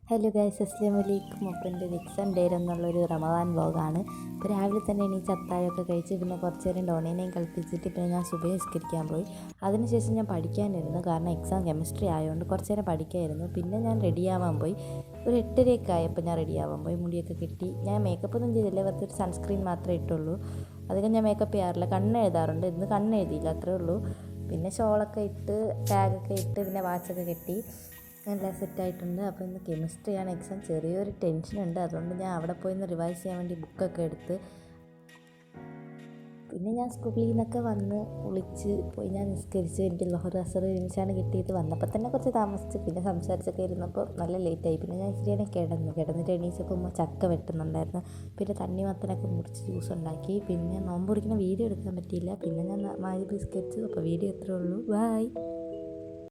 Hello guys, അസ്സലാമു അലൈക്കും. അപ്പോൾ എൻ്റെ ഒരു എക്സാം ഡേ എന്നുള്ളൊരു റമദാൻ വ്ലോഗാണ്. ഇപ്പോൾ രാവിലെ തന്നെ എണീച്ച് അത്താഴമൊക്കെ കഴിച്ച് പിന്നെ കുറച്ച് നേരം ഡോണേനെയും കളിപ്പിച്ചിട്ട് പിന്നെ ഞാൻ സുബഹി നിസ്കരിക്കാൻ പോയി. അതിനുശേഷം ഞാൻ പഠിക്കാനിരുന്നു, കാരണം എക്സാം കെമിസ്ട്രി ആയതുകൊണ്ട് കുറച്ച് നേരം പഠിക്കായിരുന്നു. പിന്നെ ഞാൻ റെഡിയാവാൻ പോയി. ഒരു 8:30 ആയപ്പോൾ ഞാൻ റെഡിയാവാൻ പോയി. മുടിയൊക്കെ കെട്ടി ഞാൻ മേക്കപ്പൊന്നും ചെയ്തില്ല, വെറുതെ ഒരു സൺസ്ക്രീൻ മാത്രമേ ഇട്ടുള്ളൂ. അധികം ഞാൻ മേക്കപ്പ് ചെയ്യാറില്ല. കണ്ണ് എഴുതാറുണ്ട്, ഇന്ന് കണ്ണ് എഴുതിയില്ല, അത്രേ ഉള്ളൂ. പിന്നെ ഷോളൊക്കെ ഇട്ട് ടാഗൊക്കെ ഇട്ട് പിന്നെ വാച്ചൊക്കെ കെട്ടി എല്ലാം സെറ്റായിട്ടുണ്ട്. അപ്പോൾ ഇന്ന് കെമിസ്ട്രിയാണ് എക്സാം. ചെറിയൊരു ടെൻഷനുണ്ട്, അതുകൊണ്ട് ഞാൻ അവിടെ പോയി ഒന്ന് റിവൈസ് ചെയ്യാൻ വേണ്ടി ബുക്കൊക്കെ എടുത്ത് പിന്നെ ഞാൻ സ്കൂളിൽ നിന്നൊക്കെ വന്ന് കുളിച്ച് പോയി ഞാൻ നിസ്കരിച്ച്. എനിക്ക് ലൊഹർ അസർ ഒരുമിച്ചാണ് കിട്ടിയത്. വന്നപ്പോൾ തന്നെ കുറച്ച് താമസിച്ച്, പിന്നെ സംസാരിച്ചൊക്കെ ഇരുന്നപ്പോൾ നല്ല ലേറ്റായി. പിന്നെ ഞാൻ ഇച്ചിരി കിടന്നിട്ട് എണീച്ചപ്പോൾ ചക്ക വെട്ടുന്നുണ്ടായിരുന്നു. പിന്നെ തണ്ണിമത്തനൊക്കെ മുറിച്ച് ജ്യൂസ് ഉണ്ടാക്കി. പിന്നെ നോമ്പ് മുറിക്കുന്ന വീഡിയോ എടുക്കാൻ പറ്റിയില്ല. പിന്നെ ഞാൻ മഗ്‌രിബ് നിസ്കരിച്ചു. അപ്പോൾ വീഡിയോ ഇത്രയേ ഉള്ളൂ. ബൈ.